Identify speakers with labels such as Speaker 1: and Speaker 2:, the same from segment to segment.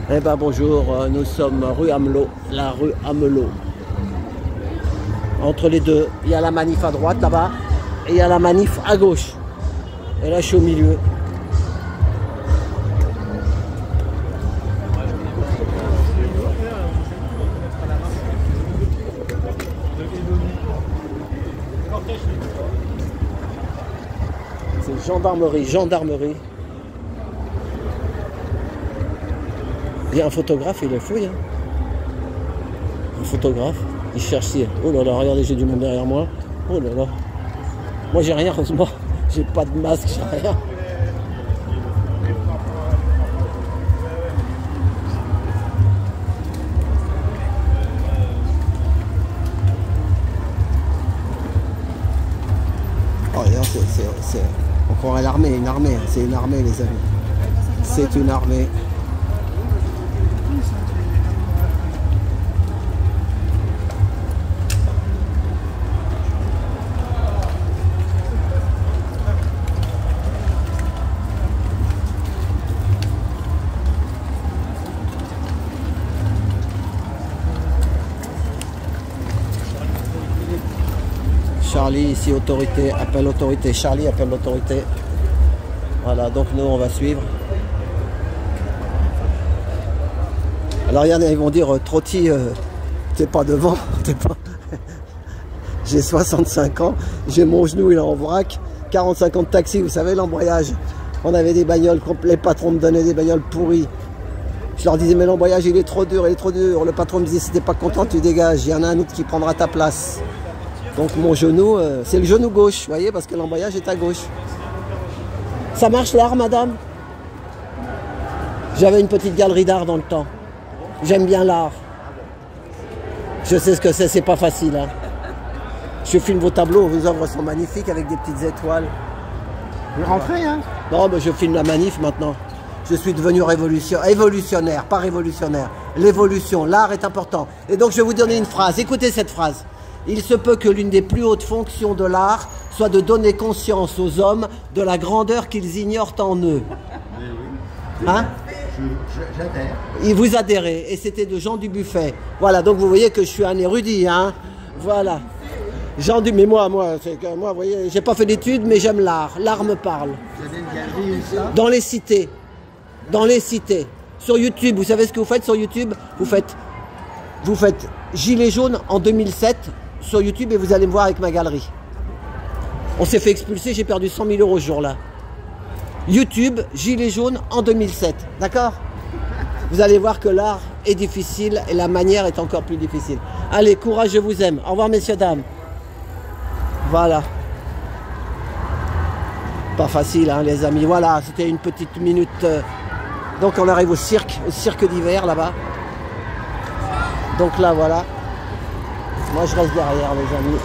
Speaker 1: Eh ben bonjour, nous sommes rue Amelot, la rue Amelot. Entre les deux, il y a la manif à droite là-bas et il y a la manif à gauche. Et là je suis au milieu. C'est gendarmerie. Il y a un photographe, il est fouille. Hein. Un photographe, il cherche si. Oh là là, regardez, j'ai du monde derrière moi. Oh là là. Moi j'ai rien, heureusement. J'ai pas de masque, j'ai rien. Oh, c'est encore l'armée, une armée. C'est une armée, les amis. C'est une armée. Charlie, ici, autorité, appelle autorité. Charlie appelle l'autorité. Voilà, donc nous, on va suivre. Alors, il y en a, ils vont dire, Trotti, t'es pas devant, t'es pas... J'ai 65 ans, j'ai mon genou, il est en vrac. 45 ans de taxi, vous savez, l'embrayage. On avait des bagnoles, les patrons me donnaient des bagnoles pourries. Je leur disais, mais l'embrayage, il est trop dur, il est trop dur. Le patron me disait, si t'es pas content, tu dégages. Il y en a un autre qui prendra ta place. Donc mon genou, c'est le genou gauche, vous voyez, parce que l'embrayage est à gauche. Ça marche l'art, madame? J'avais une petite galerie d'art dans le temps. J'aime bien l'art. Je sais ce que c'est pas facile. Hein. Je filme vos tableaux, vos œuvres sont magnifiques avec des petites étoiles.
Speaker 2: Vous rentrez, hein?
Speaker 1: Non, mais je filme la manif maintenant. Je suis devenu évolutionnaire, pas révolutionnaire. L'évolution, l'art est important. Et donc je vais vous donner une phrase, écoutez cette phrase. Il se peut que l'une des plus hautes fonctions de l'art soit de donner conscience aux hommes de la grandeur qu'ils ignorent en eux. Hein?
Speaker 2: J'adhère.
Speaker 1: Et vous adhérez. Et c'était de Jean Dubuffet. Voilà, donc vous voyez que je suis un érudit. Hein? Voilà. Jean Dubuffet, mais moi, vous voyez, j'ai pas fait d'études, mais j'aime l'art. L'art me parle.
Speaker 2: Vous avez une galerie ou ça?
Speaker 1: Dans les cités. Dans les cités. Sur YouTube, vous savez ce que vous faites sur YouTube? Vous faites Gilets jaunes en 2007 sur YouTube et vous allez me voir avec ma galerie. On s'est fait expulser, j'ai perdu 100 000 € ce jour-là. YouTube, Gilets jaunes en 2007. D'accord? Vous allez voir que l'art est difficile et la manière est encore plus difficile. Allez, courage, je vous aime. Au revoir, messieurs, dames. Voilà. Pas facile, hein, les amis. Voilà, c'était une petite minute. Donc, on arrive au cirque d'hiver, là-bas. Donc là, voilà. Moi, je reste derrière, les amis.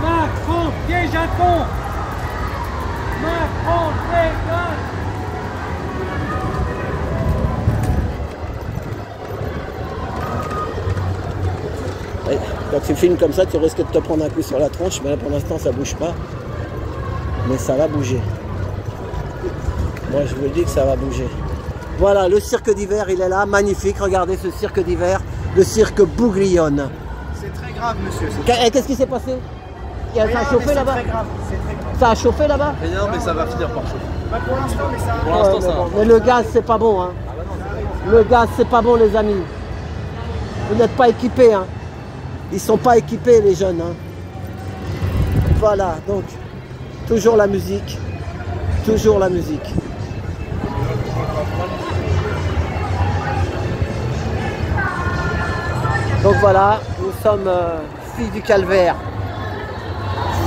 Speaker 3: Macron, piège à con. Macron,
Speaker 1: Ouais, quand tu filmes comme ça, tu risques de te prendre un coup sur la tronche, mais là, pour l'instant, ça bouge pas. Mais ça va bouger. Moi, je vous le dis que ça va bouger. Voilà, le cirque d'hiver, il est là, magnifique. Regardez ce cirque d'hiver, le cirque Bouglione.
Speaker 2: C'est très grave, monsieur.
Speaker 1: Qu'est-ce qui s'est passé? Ça a chauffé là-bas?
Speaker 2: C'est très grave.
Speaker 1: Ça a chauffé là-bas?
Speaker 4: Non, mais ça va finir par chauffer.
Speaker 2: Pas pour l'instant, mais ça...
Speaker 4: Pour l'instant, ça va.
Speaker 1: Mais le gaz, c'est pas bon. Hein. Le gaz, c'est pas bon, les amis. Vous n'êtes pas équipés. Hein. Ils sont pas équipés, les jeunes. Hein. Voilà, donc, toujours la musique. Toujours la musique. Donc voilà, nous sommes filles du calvaire.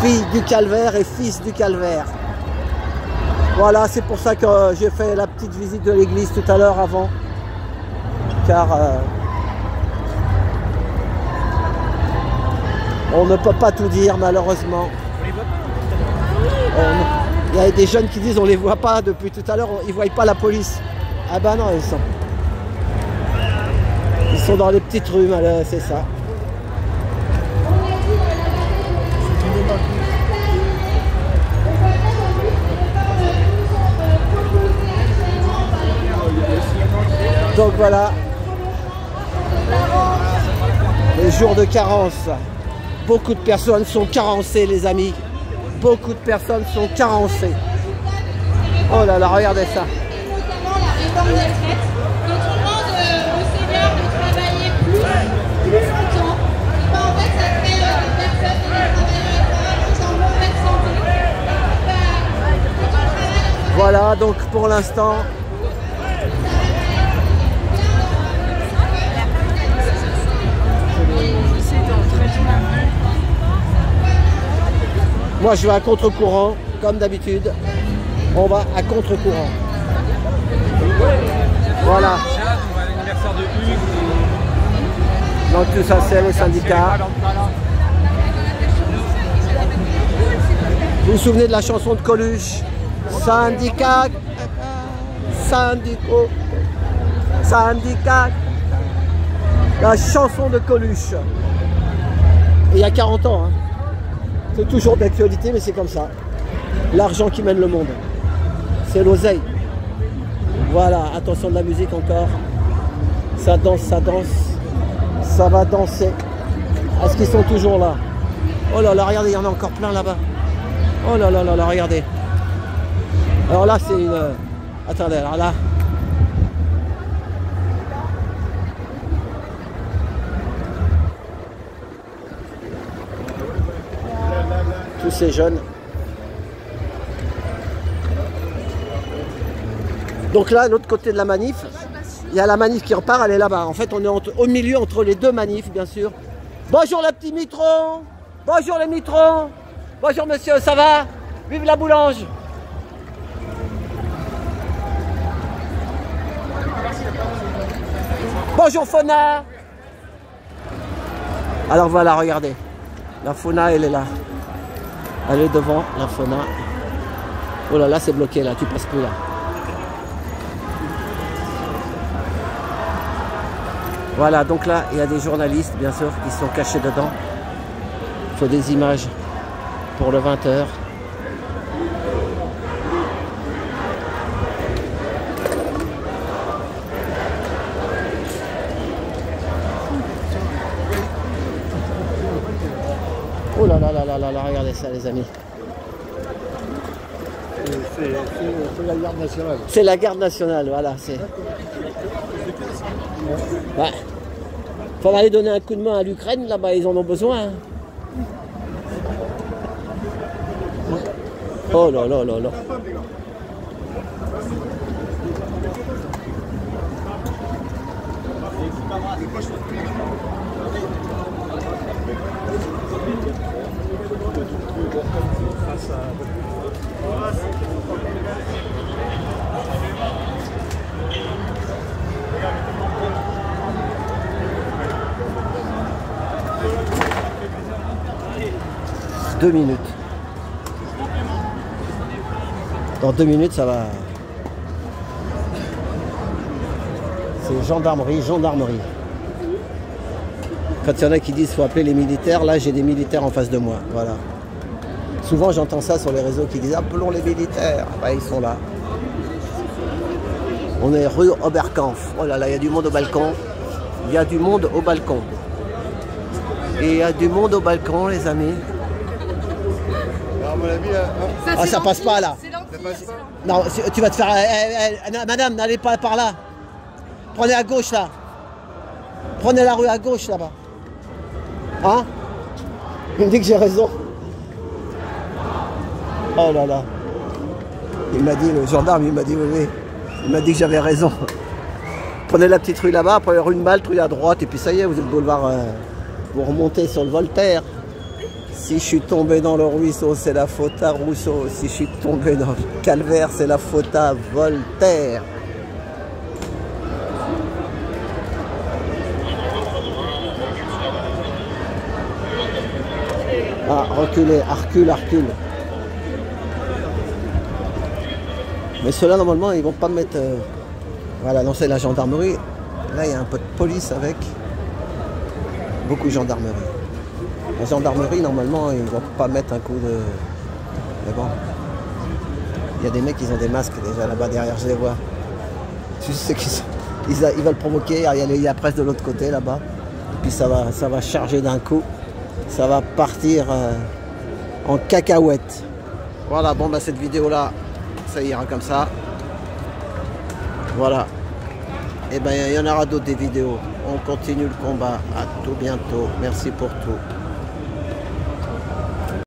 Speaker 1: Filles du calvaire et fils du calvaire. Voilà, c'est pour ça que j'ai fait la petite visite de l'église tout à l'heure avant. Car on ne peut pas tout dire malheureusement. Il y a des jeunes qui disent on les voit pas depuis tout à l'heure, ils ne voient pas la police. Ah ben non, ils sont dans les petites rues, c'est ça. voilà. Les jours de carence. Beaucoup de personnes sont carencées, les amis. Beaucoup de personnes sont carencées. Oh là là, regardez ça.
Speaker 4: Notamment la réforme des retraites. Quand on demande aux seniors de travailler plus longtemps, ben en fait, ça crée des personnes, des travailleurs qui sont en mauvaise santé. Quand on travaille,
Speaker 1: Voilà, donc pour l'instant, moi je vais à contre-courant, comme d'habitude. On va à contre-courant. Voilà. Donc tout ça c'est les syndicats. Vous vous souvenez de la chanson de Coluche? Syndicats, syndicaux, syndicats. La chanson de Coluche. Et il y a 40 ans. Hein. C'est toujours d'actualité, mais c'est comme ça. L'argent qui mène le monde. C'est l'oseille. Voilà, attention de la musique encore. Ça danse, ça danse. Ça va danser. Est-ce qu'ils sont toujours là? Oh là là, regardez, il y en a encore plein là-bas. Oh là là là là, regardez. Alors là, c'est une... Attendez, alors là... Tous ces jeunes. Donc là, l'autre côté de la manif, il y a la manif qui repart, elle est là-bas. En fait, on est au milieu entre les deux manifs, bien sûr. Bonjour les petits mitrons. Bonjour les mitrons. Bonjour monsieur, ça va? Vive la boulange. Bonjour Fauna. Alors voilà, regardez. La Fauna, elle est là. Elle est devant, la Fauna. Oh là là, c'est bloqué là, tu passes plus là. Voilà, donc là, il y a des journalistes, bien sûr, qui sont cachés dedans. Il faut des images pour le 20h. Oh là là là là là là, regardez ça les amis.
Speaker 2: C'est la garde nationale.
Speaker 1: C'est la garde nationale, voilà. Ouais. Faut aller donner un coup de main à l'Ukraine, là-bas ils en ont besoin. Hein. Oh là là là là. Deux minutes. Dans 2 minutes, ça va. C'est gendarmerie, gendarmerie. Quand il y en a qui disent qu'il faut appeler les militaires, là j'ai des militaires en face de moi. Voilà. Souvent j'entends ça sur les réseaux qui disent appelons les militaires. Ouais, ils sont là. On est rue Oberkampf. Oh là là, il y a du monde au balcon. Il y a du monde au balcon. Et il y a du monde au balcon, les amis.
Speaker 2: À mon avis,
Speaker 1: Ah, ça passe pas là. Non, tu vas te faire... madame, n'allez pas par là. Prenez à gauche là. Prenez la rue à gauche là-bas. Hein? Il me dit que j'ai raison. Oh là là. Il m'a dit, le gendarme, il m'a dit, oui. Il m'a dit que j'avais raison. Prenez la petite rue là-bas, prenez rue de Malte, rue à droite, et puis ça y est, vous êtes boulevard... vous remontez sur le Voltaire. Si je suis tombé dans le ruisseau, c'est la faute à Rousseau. Si je suis tombé dans le calvaire, c'est la faute à Voltaire. Ah, reculez, recule, recule. Mais ceux-là, normalement, ils vont pas mettre... Voilà, non, c'est la gendarmerie. Là, il y a un peu de police avec. Beaucoup de gendarmerie. La gendarmerie, normalement, ils ne vont pas mettre un coup de... Mais bon. Il y a des mecs qui ont des masques déjà là-bas derrière, je les vois. Tu sais qu'ils sont... ils veulent provoquer. Il y a la presse de l'autre côté là-bas. Puis ça va charger d'un coup. Ça va partir en cacahuète. Voilà, bon bah cette vidéo là, ça ira comme ça. Voilà. Et ben il y en aura d'autres des vidéos. On continue le combat. À tout bientôt. Merci pour tout.